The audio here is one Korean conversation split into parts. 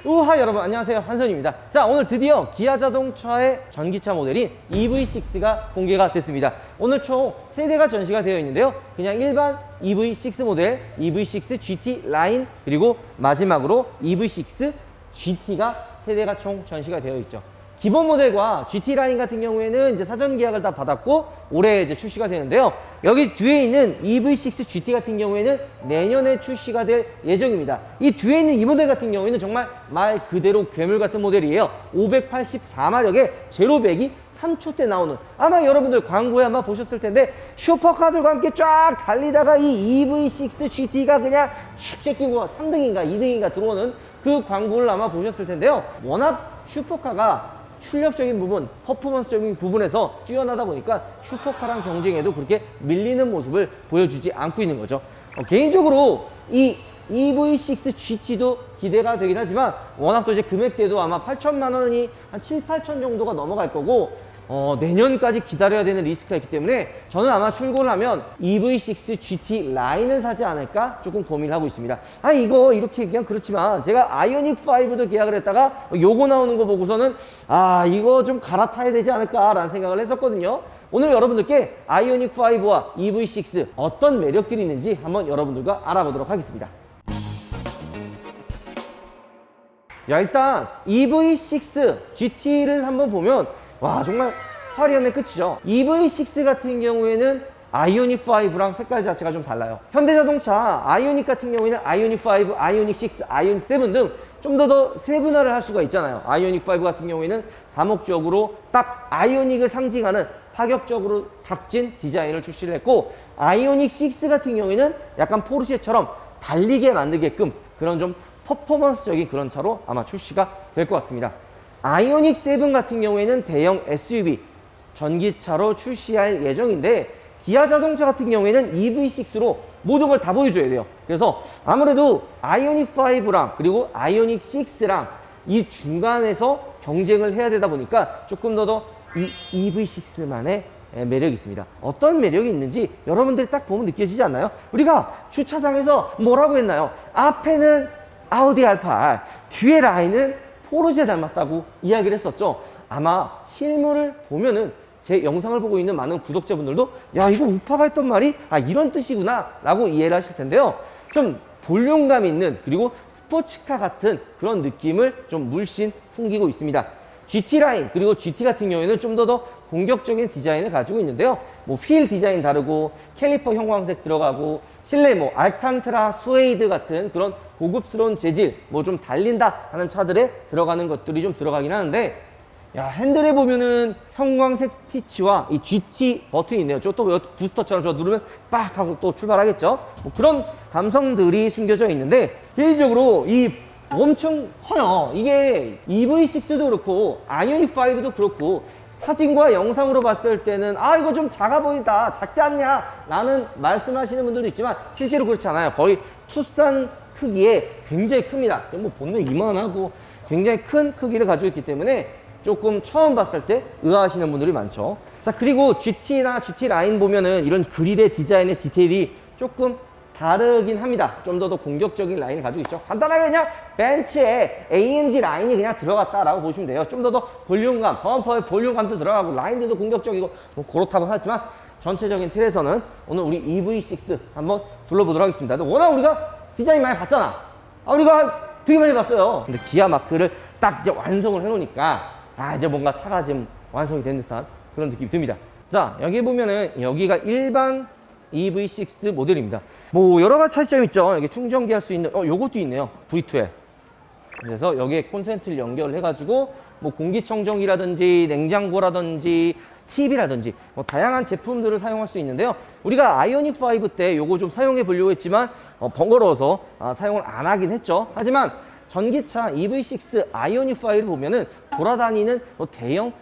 우하 여러분 안녕하세요, 한선입니다. 자, 오늘 드디어 기아자동차의 전기차 모델인 EV6가 공개가 됐습니다. 오늘 총 3대가 전시가 되어 있는데요. 그냥 일반 EV6 모델, EV6 GT 라인, 그리고 마지막으로 EV6 GT가 3대가 총 전시가 되어 있죠. 기본 모델과 GT 라인 같은 경우에는 이제 사전 계약을 다 받았고 올해 이제 출시가 되는데요. 여기 뒤에 있는 EV6 GT 같은 경우에는 내년에 출시가 될 예정입니다. 이 뒤에 있는 이 모델 같은 경우에는 정말 말 그대로 괴물 같은 모델이에요. 584마력의 제로백이 3초대 나오는, 아마 여러분들 광고에 아마 보셨을 텐데 슈퍼카들과 함께 쫙 달리다가 이 EV6 GT가 그냥 슉 제끼고 3등인가 2등인가 들어오는 그 광고를 아마 보셨을 텐데요. 워낙 슈퍼카가 출력적인 부분, 퍼포먼스적인 부분에서 뛰어나다 보니까 슈퍼카랑 경쟁에도 그렇게 밀리는 모습을 보여주지 않고 있는 거죠. 개인적으로 이 EV6 GT도 기대가 되긴 하지만 워낙 또 이제 금액대도 아마 8천만 원이 한 7, 8천 정도가 넘어갈 거고 내년까지 기다려야 되는 리스크가 있기 때문에 저는 아마 출고를 하면 EV6 GT 라인을 사지 않을까 조금 고민을 하고 있습니다. 이거 이렇게 그냥 그렇지만 제가 아이오닉5도 계약을 했다가 요거 나오는 거 보고서는 이거 좀 갈아타야 되지 않을까 라는 생각을 했었거든요. 오늘 여러분들께 아이오닉5와 EV6 어떤 매력들이 있는지 한번 여러분들과 알아보도록 하겠습니다. 야, 일단 EV6 GT를 한번 보면 와, 정말 화려함의 끝이죠. EV6 같은 경우에는 아이오닉5랑 색깔 자체가 좀 달라요. 현대자동차 아이오닉 같은 경우에는 아이오닉5, 아이오닉6, 아이오닉7 등 좀 더 세분화를 할 수가 있잖아요. 아이오닉5 같은 경우에는 다목적으로 딱 아이오닉을 상징하는 파격적으로 각진 디자인을 출시를 했고, 아이오닉6 같은 경우에는 약간 포르쉐처럼 달리게 만들게끔 그런 좀 퍼포먼스적인 그런 차로 아마 출시가 될 것 같습니다. 아이오닉7 같은 경우에는 대형 SUV 전기차로 출시할 예정인데, 기아자동차 같은 경우에는 EV6로 모든 걸 다 보여줘야 돼요. 그래서 아무래도 아이오닉5랑 그리고 아이오닉6랑 이 중간에서 경쟁을 해야 되다 보니까 조금 더 이 EV6만의 매력이 있습니다. 어떤 매력이 있는지 여러분들이 딱 보면 느껴지지 않나요? 우리가 주차장에서 뭐라고 했나요? 앞에는 아우디 R8, 뒤에 라인은 포르쉐 닮았다고 이야기를 했었죠. 아마 실물을 보면은 제 영상을 보고 있는 많은 구독자분들도 야, 이거 우파가 했던 말이 이런 뜻이구나 라고 이해를 하실 텐데요. 좀 볼륨감 있는, 그리고 스포츠카 같은 그런 느낌을 좀 물씬 풍기고 있습니다. GT 라인 그리고 GT 같은 경우에는 좀 더 공격적인 디자인을 가지고 있는데요. 휠 디자인 다르고 캘리퍼 형광색 들어가고 실내 알칸트라 스웨이드 같은 그런 고급스러운 재질, 좀 달린다 하는 차들에 들어가는 것들이 좀 들어가긴 하는데, 야, 핸들에 보면은 형광색 스티치와 이 GT 버튼이 있네요. 또 부스터처럼 저 누르면 빡 하고 또 출발하겠죠. 그런 감성들이 숨겨져 있는데, 개인적으로 이 엄청 커요. 이게 EV6도 그렇고 아이오닉5도 그렇고 사진과 영상으로 봤을 때는 이거 좀 작아 보인다, 작지 않냐 라는 말씀하시는 분들도 있지만 실제로 그렇지 않아요. 거의 투싼 크기에 굉장히 큽니다. 본능 이만하고 굉장히 큰 크기를 가지고 있기 때문에 조금 처음 봤을 때 의아하시는 분들이 많죠. 자, 그리고 GT나 GT 라인 보면은 이런 그릴의 디자인의 디테일이 조금 다르긴 합니다. 좀 더 공격적인 라인을 가지고 있죠. 간단하게 그냥 벤츠에 AMG 라인이 그냥 들어갔다라고 보시면 돼요. 좀 더 볼륨감, 범퍼의 볼륨감도 들어가고 라인들도 공격적이고 그렇다고 하지만 전체적인 틀에서는 오늘 우리 EV6 한번 둘러보도록 하겠습니다. 근데 워낙 우리가 디자인 많이 봤잖아. 우리가 되게 많이 봤어요. 근데 기아 마크를 딱 이제 완성을 해놓으니까 이제 뭔가 차가 지금 완성이 된 듯한 그런 느낌이 듭니다. 자, 여기 보면은 여기가 일반 EV6 모델입니다. 여러 가지 차이점이 있죠. 여기 충전기 할 수 있는 요것도 있네요. V2에. 그래서 여기에 콘센트를 연결해가지고 공기청정기라든지 냉장고라든지 TV라든지 다양한 제품들을 사용할 수 있는데요. 우리가 아이오닉5 때 요거 좀 사용해 보려고 했지만 번거로워서 사용을 안 하긴 했죠. 하지만 전기차 EV6 아이오닉5를 보면은 돌아다니는 대형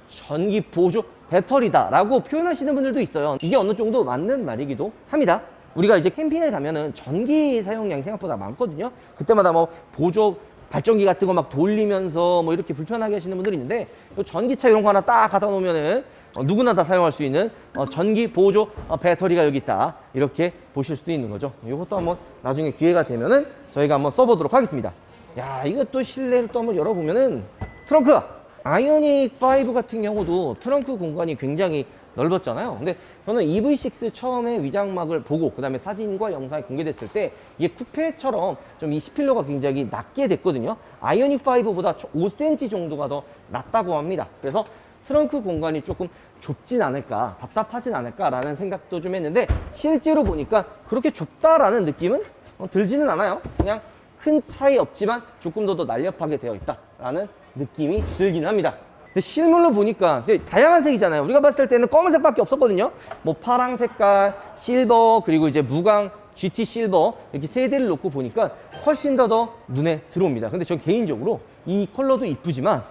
전기 보조 배터리다 라고 표현하시는 분들도 있어요. 이게 어느 정도 맞는 말이기도 합니다. 우리가 이제 캠핑에 가면은 전기 사용량이 생각보다 많거든요. 그때마다 보조 발전기 같은 거 막 돌리면서 이렇게 불편하게 하시는 분들이 있는데, 전기차 이런 거 하나 딱 갖다 놓으면은 누구나 다 사용할 수 있는 전기 보조 배터리가 여기 있다, 이렇게 보실 수도 있는 거죠. 이것도 한번 나중에 기회가 되면은 저희가 한번 써보도록 하겠습니다. 야, 이것도 실내를 또 한번 열어보면은 트렁크! 아이오닉 5 같은 경우도 트렁크 공간이 굉장히 넓었잖아요. 근데 저는 EV6 처음에 위장막을 보고 그 다음에 사진과 영상이 공개됐을 때 이게 쿠페처럼 좀 이 C필러가 굉장히 낮게 됐거든요. 아이오닉 5보다 5cm 정도가 더 낮다고 합니다. 그래서 트렁크 공간이 조금 좁진 않을까, 답답하진 않을까라는 생각도 좀 했는데 실제로 보니까 그렇게 좁다라는 느낌은 들지는 않아요. 그냥 큰 차이 없지만 조금 더 날렵하게 되어 있다라는 느낌이 들긴 합니다. 근데 실물로 보니까 이제 다양한 색이잖아요. 우리가 봤을 때는 검은색밖에 없었거든요. 뭐 파랑 색깔, 실버, 그리고 이제 무광, GT 실버 이렇게 세 대를 놓고 보니까 훨씬 더 눈에 들어옵니다. 근데 저 개인적으로 이 컬러도 이쁘지만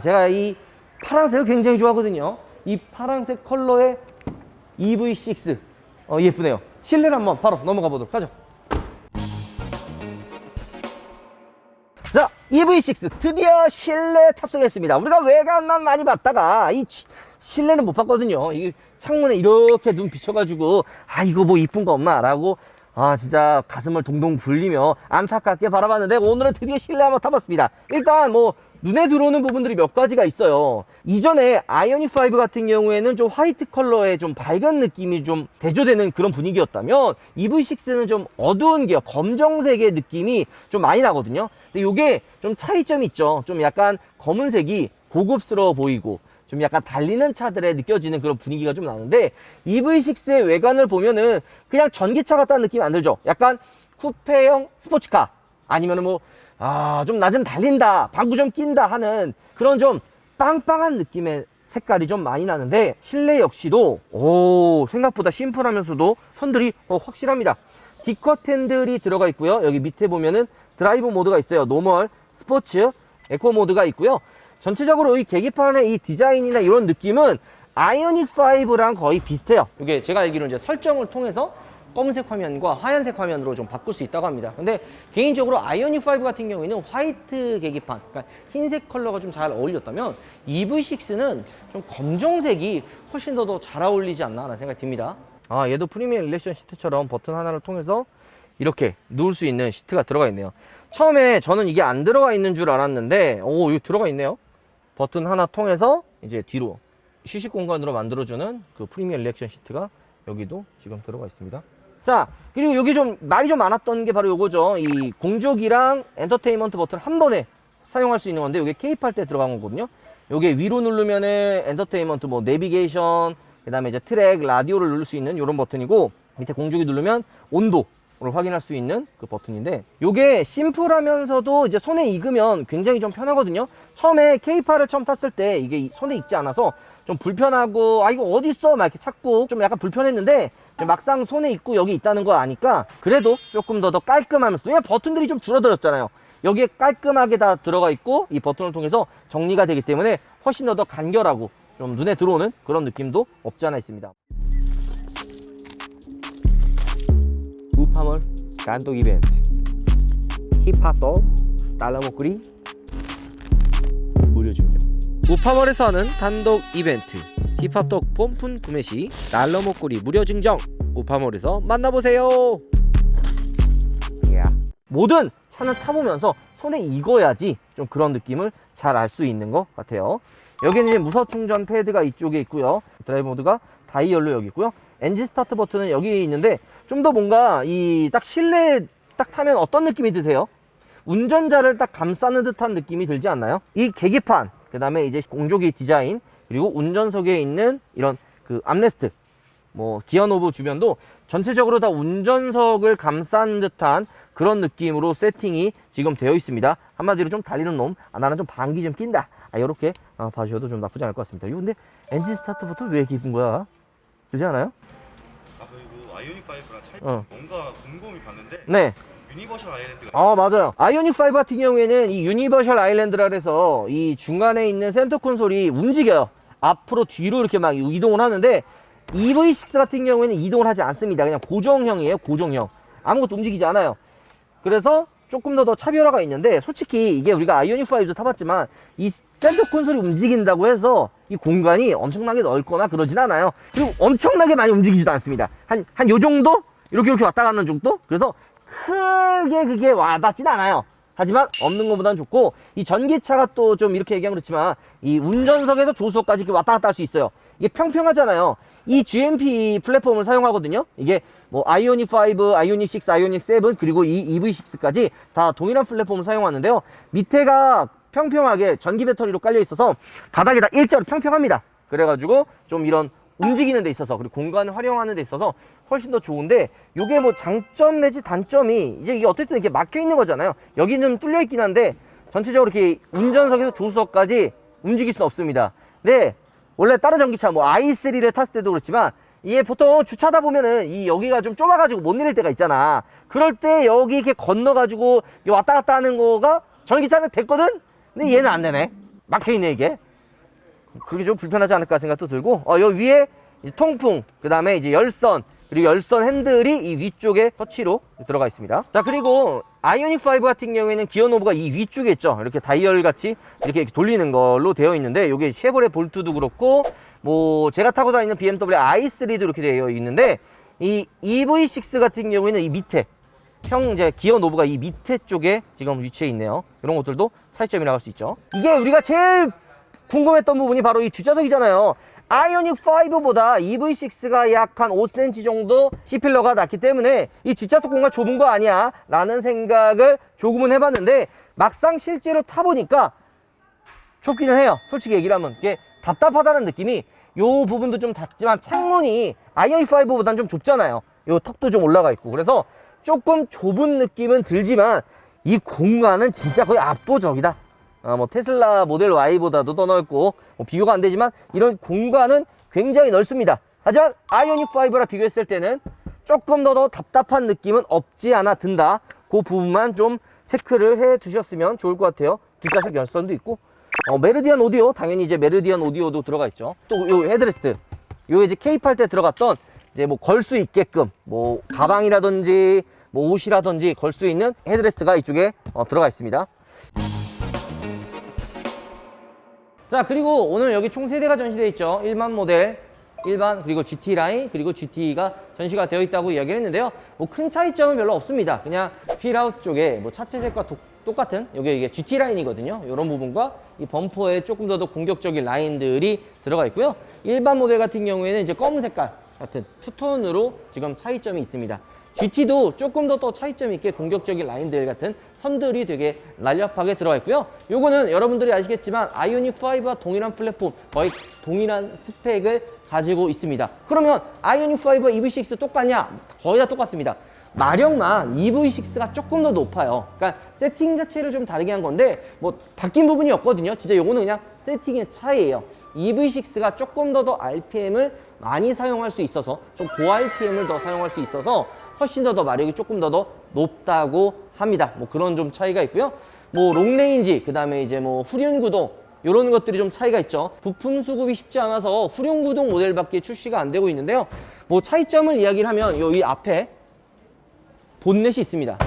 제가 이 파란색을 굉장히 좋아하거든요. 이 파란색 컬러의 EV6 예쁘네요. 실내를 한번 바로 넘어가 보도록 하죠. 자, EV6 드디어 실내 탑승을 했습니다. 우리가 외관만 많이 봤다가 이 실내는 못 봤거든요. 이 창문에 이렇게 눈 비춰가지고 이거 뭐 이쁜 거 없나 라고 진짜 가슴을 동동 굴리며 안타깝게 바라봤는데 오늘은 드디어 실내 한번 타봤습니다. 일단 뭐 눈에 들어오는 부분들이 몇 가지가 있어요. 이전에 아이오닉5 같은 경우에는 좀 화이트 컬러의 좀 밝은 느낌이 좀 대조되는 그런 분위기였다면 EV6는 좀 어두운 계열, 검정색의 느낌이 좀 많이 나거든요. 근데 이게 좀 차이점이 있죠. 좀 약간 검은색이 고급스러워 보이고 좀 약간 달리는 차들에 느껴지는 그런 분위기가 좀 나는데 EV6의 외관을 보면은 그냥 전기차 같다는 느낌이 안 들죠. 약간 쿠페형 스포츠카 아니면은 뭐 좀 낮은 달린다, 방구 좀 낀다 하는 그런 좀 빵빵한 느낌의 색깔이 좀 많이 나는데 실내 역시도 생각보다 심플하면서도 선들이 확실합니다. 뒷커튼들이 들어가 있고요. 여기 밑에 보면은 드라이브 모드가 있어요. 노멀, 스포츠, 에코 모드가 있고요. 전체적으로 이 계기판의 이 디자인이나 이런 느낌은 아이오닉 5랑 거의 비슷해요. 이게 제가 알기로는 이제 설정을 통해서 검은색 화면과 하얀색 화면으로 좀 바꿀 수 있다고 합니다. 근데 개인적으로 아이오닉 5 같은 경우에는 화이트 계기판, 그러니까 흰색 컬러가 좀 잘 어울렸다면 EV6는 좀 검정색이 훨씬 더 잘 어울리지 않나 라는 생각이 듭니다. 얘도 프리미엄 일렉션 시트처럼 버튼 하나를 통해서 이렇게 누울 수 있는 시트가 들어가 있네요. 처음에 저는 이게 안 들어가 있는 줄 알았는데 여기 들어가 있네요. 버튼 하나 통해서 이제 뒤로 휴식 공간으로 만들어주는 그 프리미엄 일렉션 시트가 여기도 지금 들어가 있습니다. 자, 그리고 여기 좀 말이 좀 많았던 게 바로 요거죠. 이 공조기랑 엔터테인먼트 버튼 한 번에 사용할 수 있는 건데 이게 케입할 때 들어간 거거든요. 요게 위로 누르면은 엔터테인먼트 뭐 내비게이션, 그 다음에 이제 트랙, 라디오를 누를 수 있는 이런 버튼이고 밑에 공조기 누르면 온도를 확인할 수 있는 그 버튼인데 요게 심플하면서도 이제 손에 익으면 굉장히 좀 편하거든요. 처음에 K8을 처음 탔을 때 이게 손에 익지 않아서 좀 불편하고 이거 어디 있어 막 이렇게 찾고 좀 약간 불편했는데 막상 손에 익고 여기 있다는 거 아니까 그래도 조금 더 깔끔하면서 왜냐면 버튼들이 좀 줄어들었잖아요. 여기에 깔끔하게 다 들어가 있고 이 버튼을 통해서 정리가 되기 때문에 훨씬 더 간결하고 좀 눈에 들어오는 그런 느낌도 없지 않아 있습니다. 우파몰 단독 이벤트 힙합도 달러목걸이 무료 증정. 우파몰에서 하는 단독 이벤트 힙합독 폼푼 구매 시 달러 목걸이 무료 증정. 우파몰에서 만나보세요. 모든 차는 타보면서 손에 익어야지 좀 그런 느낌을 잘 알 수 있는 것 같아요. 여기는 이제 무선 충전 패드가 이쪽에 있고요. 드라이브 모드가 다이얼로 여기 있고요. 엔진 스타트 버튼은 여기 있는데 좀 더 뭔가 이 딱 실내 딱 타면 어떤 느낌이 드세요? 운전자를 딱 감싸는 듯한 느낌이 들지 않나요? 이 계기판, 그 다음에 이제 공조기 디자인, 그리고 운전석에 있는 이런 그 암레스트, 뭐 기어 노브 주변도 전체적으로 다 운전석을 감싼 듯한 그런 느낌으로 세팅이 지금 되어 있습니다. 한마디로 좀 달리는 놈, 나는 좀 방귀 좀 낀다, 이렇게 봐주셔도 좀 나쁘지 않을 것 같습니다. 이거 근데 엔진 스타트 버튼 왜 이렇게 이쁜 거야? 그러지 않아요? 그리고 아이오닉 5랑 차이 뭔가 곰곰이 봤는데 네. 유니버셜 아일랜드가 맞아요. 아이오닉 5 같은 경우에는 이 유니버셜 아일랜드라 해서 이 중간에 있는 센터 콘솔이 움직여요. 앞으로 뒤로 이렇게 막 이동을 하는데 EV6 같은 경우에는 이동을 하지 않습니다. 그냥 고정형이에요. 고정형. 아무것도 움직이지 않아요. 그래서 조금 더 차별화가 있는데 솔직히 이게 우리가 아이오닉 5도 타봤지만 이 센터 콘솔이 움직인다고 해서 이 공간이 엄청나게 넓거나 그러진 않아요. 그리고 엄청나게 많이 움직이지도 않습니다. 한 요 정도? 이렇게 왔다 가는 정도? 그래서 크게 그게 와닿진 않아요. 하지만 없는 것보다는 좋고, 이 전기차가 또 좀 이렇게 얘기하면 그렇지만 이 운전석에서 조수석까지 이렇게 왔다 갔다 할 수 있어요. 이게 평평하잖아요. 이 GMP 플랫폼을 사용하거든요. 이게 뭐 아이오닉 5, 아이오닉 6, 아이오닉 7 그리고 이 EV6까지 다 동일한 플랫폼을 사용하는데요. 밑에가 평평하게 전기 배터리로 깔려 있어서 바닥이 다 일자로 평평합니다. 그래가지고 좀 이런 움직이는 데 있어서, 그리고 공간을 활용하는 데 있어서 훨씬 더 좋은데, 요게 뭐 장점 내지 단점이 이제 이게 어쨌든 이렇게 막혀 있는 거잖아요. 여기는 좀 뚫려 있긴 한데 전체적으로 이렇게 운전석에서 조수석까지 움직일 수 없습니다. 네, 원래 다른 전기차 뭐 i3를 탔을 때도 그렇지만 이게 보통 주차하다 보면은 이 여기가 좀 좁아가지고 못 내릴 때가 있잖아. 그럴 때 여기 이렇게 건너가지고 왔다 갔다 하는 거가 전기차는 됐거든? 근데 얘는 안 되네. 막혀 있네 이게. 그게 좀 불편하지 않을까 생각도 들고, 여기 위에 이제 통풍, 그 다음에 이제 열선, 그리고 열선 핸들이 이 위쪽에 터치로 들어가 있습니다. 자, 그리고 아이오닉 5 같은 경우에는 기어 노브가 이 위쪽에 있죠. 이렇게 다이얼 같이 이렇게 돌리는 걸로 되어 있는데, 요게 쉐보레 볼트도 그렇고 뭐 제가 타고 다니는 BMW i3도 이렇게 되어 있는데, 이 EV6 같은 경우에는 이 밑에 이제 기어 노브가 이 밑에 쪽에 지금 위치해 있네요. 이런 것들도 차이점이라고 할 수 있죠. 이게 우리가 제일 궁금했던 부분이 바로 이 뒷좌석이잖아요. 아이오닉 5보다 EV6가 약 한 5cm 정도 C필러가 낮기 때문에 이 뒷좌석 공간 좁은 거 아니야 라는 생각을 조금은 해봤는데, 막상 실제로 타보니까 좁기는 해요. 솔직히 얘기를 하면 이게 답답하다는 느낌이, 요 부분도 좀 작지만 창문이 아이오닉 5보다는 좀 좁잖아요. 요 턱도 좀 올라가 있고, 그래서 조금 좁은 느낌은 들지만 이 공간은 진짜 거의 압도적이다. 뭐 테슬라 모델 Y보다도 더 넓고 뭐 비교가 안 되지만 이런 공간은 굉장히 넓습니다. 하지만 아이오닉 5랑 비교했을 때는 조금 더 답답한 느낌은 없지 않아 든다. 그 부분만 좀 체크를 해 두셨으면 좋을 것 같아요. 뒷좌석 열선도 있고, 메르디안 오디오, 당연히 이제 메르디안 오디오도 들어가 있죠. 또 요 헤드레스트, 요 이제 케이프할 때 들어갔던 이제 뭐 걸 수 있게끔 뭐 가방이라든지 뭐 옷이라든지 걸 수 있는 헤드레스트가 이쪽에 들어가 있습니다. 자, 그리고 오늘 여기 총 3대가 전시되어 있죠. 일반 모델, 일반, 그리고 GT 라인, 그리고 GT가 전시가 되어 있다고 이야기를 했는데요. 뭐 큰 차이점은 별로 없습니다. 그냥 휠하우스 쪽에 뭐 차체색과 똑같은, 이게 GT 라인이거든요. 이런 부분과 이 범퍼에 조금 더 공격적인 라인들이 들어가 있고요. 일반 모델 같은 경우에는 이제 검은 색깔 같은 투톤으로 지금 차이점이 있습니다. GT도 조금 더 차이점 있게 공격적인 라인들 같은 선들이 되게 날렵하게 들어가 있고요. 요거는 여러분들이 아시겠지만 아이오닉 5와 동일한 플랫폼, 거의 동일한 스펙을 가지고 있습니다. 그러면 아이오닉 5와 EV6 똑같냐? 거의 다 똑같습니다. 마력만 EV6가 조금 더 높아요. 그러니까 세팅 자체를 좀 다르게 한 건데 뭐 바뀐 부분이 없거든요. 진짜 요거는 그냥 세팅의 차이예요. EV6가 조금 더 RPM을 많이 사용할 수 있어서, 좀 고 RPM을 더 사용할 수 있어서 훨씬 더 마력이 조금 더 높다고 합니다. 뭐 그런 좀 차이가 있고요. 뭐 롱레인지, 그 다음에 이제 뭐 후륜 구동, 이런 것들이 좀 차이가 있죠. 부품 수급이 쉽지 않아서 후륜 구동 모델밖에 출시가 안 되고 있는데요. 뭐 차이점을 이야기를 하면 이 앞에 본넷이 있습니다.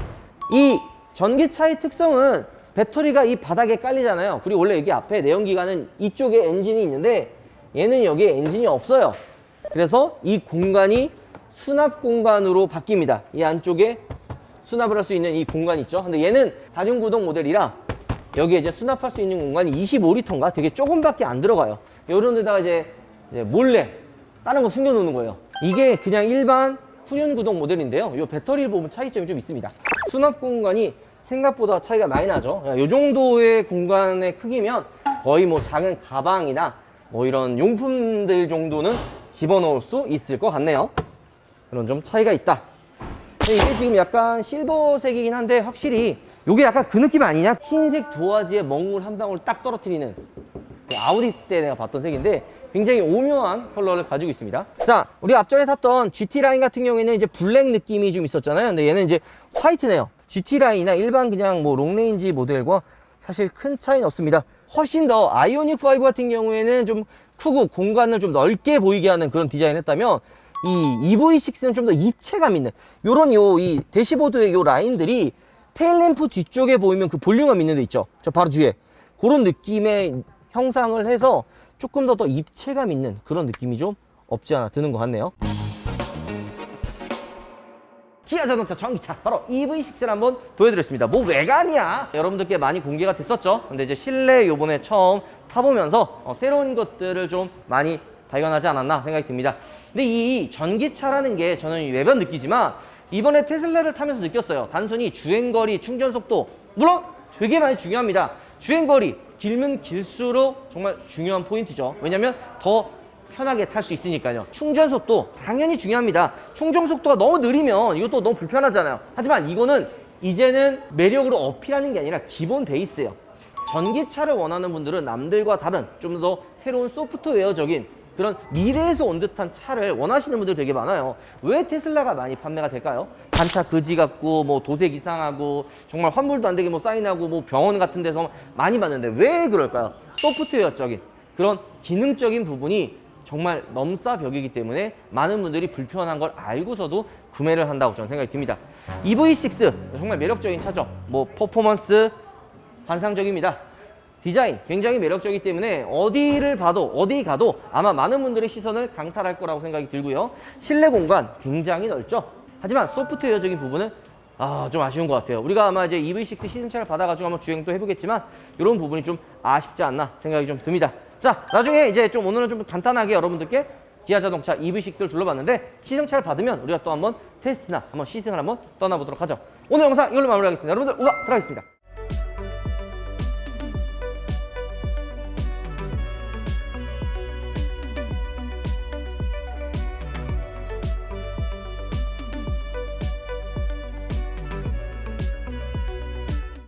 이 전기차의 특성은 배터리가 이 바닥에 깔리잖아요. 그리고 원래 여기 앞에 내연기관은 이쪽에 엔진이 있는데 얘는 여기에 엔진이 없어요. 그래서 이 공간이 수납 공간으로 바뀝니다. 이 안쪽에 수납을 할 수 있는 이 공간이 있죠. 근데 얘는 4륜구동 모델이라 여기에 이제 수납할 수 있는 공간이 25리터인가 되게 조금밖에 안 들어가요. 이런 데다가 이제 몰래 다른 거 숨겨 놓는 거예요. 이게 그냥 일반 후륜구동 모델인데요. 이 배터리를 보면 차이점이 좀 있습니다. 수납 공간이 생각보다 차이가 많이 나죠. 이 정도의 공간의 크기면 거의 뭐 작은 가방이나 뭐 이런 용품들 정도는 집어넣을 수 있을 것 같네요. 그런 좀 차이가 있다. 이게 지금 약간 실버색이긴 한데 확실히 이게 약간 그 느낌 아니냐? 흰색 도화지에 먹물 한 방울 딱 떨어뜨리는 아우디 때 내가 봤던 색인데 굉장히 오묘한 컬러를 가지고 있습니다. 자, 우리 앞전에 탔던 GT 라인 같은 경우에는 이제 블랙 느낌이 좀 있었잖아요. 근데 얘는 이제 화이트네요. GT 라인이나 일반 그냥 뭐 롱레인지 모델과 사실 큰 차이는 없습니다. 훨씬 더 아이오닉 5 같은 경우에는 좀 크고 공간을 좀 넓게 보이게 하는 그런 디자인을 했다면 이 EV6는 좀 더 입체감 있는 요런 이 대시보드의 요 라인들이 테일램프 뒤쪽에 보이면 그 볼륨감 있는 데 있죠. 저 바로 뒤에 그런 느낌의 형상을 해서 조금 더 입체감 있는 그런 느낌이 좀 없지 않아 드는 것 같네요. 기아 자동차 전기차 바로 EV6를 한번 보여드렸습니다. 뭐 외관이야 여러분들께 많이 공개가 됐었죠. 근데 이제 실내 요번에 처음 타보면서 새로운 것들을 좀 많이 발견하지 않았나 생각이 듭니다. 근데 이 전기차라는 게 저는 매번 느끼지만 이번에 테슬라를 타면서 느꼈어요. 단순히 주행거리, 충전속도 물론 되게 많이 중요합니다. 주행거리 길면 길수록 정말 중요한 포인트죠. 왜냐면 더 편하게 탈 수 있으니까요. 충전속도 당연히 중요합니다. 충전속도가 너무 느리면 이것도 너무 불편하잖아요. 하지만 이거는 이제는 매력으로 어필하는 게 아니라 기본 베이스예요. 전기차를 원하는 분들은 남들과 다른 좀 더 새로운 소프트웨어적인 그런 미래에서 온 듯한 차를 원하시는 분들 되게 많아요. 왜 테슬라가 많이 판매가 될까요? 단차 그지 같고 뭐 도색 이상하고 정말 환불도 안 되게 뭐 사인하고 뭐 병원 같은 데서 많이 봤는데 왜 그럴까요? 소프트웨어적인 그런 기능적인 부분이 정말 넘사벽이기 때문에 많은 분들이 불편한 걸 알고서도 구매를 한다고 저는 생각이 듭니다. EV6 정말 매력적인 차죠. 뭐 퍼포먼스 환상적입니다. 디자인 굉장히 매력적이기 때문에 어디를 봐도 어디 가도 아마 많은 분들의 시선을 강탈할 거라고 생각이 들고요. 실내 공간 굉장히 넓죠. 하지만 소프트웨어적인 부분은 좀 아쉬운 것 같아요. 우리가 아마 이제 EV6 시승차를 받아가지고 한번 주행도 해보겠지만 이런 부분이 좀 아쉽지 않나 생각이 좀 듭니다. 자, 나중에 이제 좀 오늘은 좀 간단하게 여러분들께 기아 자동차 EV6를 둘러봤는데 시승차를 받으면 우리가 또 한번 테스트나 한번 시승을 한번 떠나보도록 하죠. 오늘 영상 이걸로 마무리하겠습니다. 여러분들 우와 들어가겠습니다.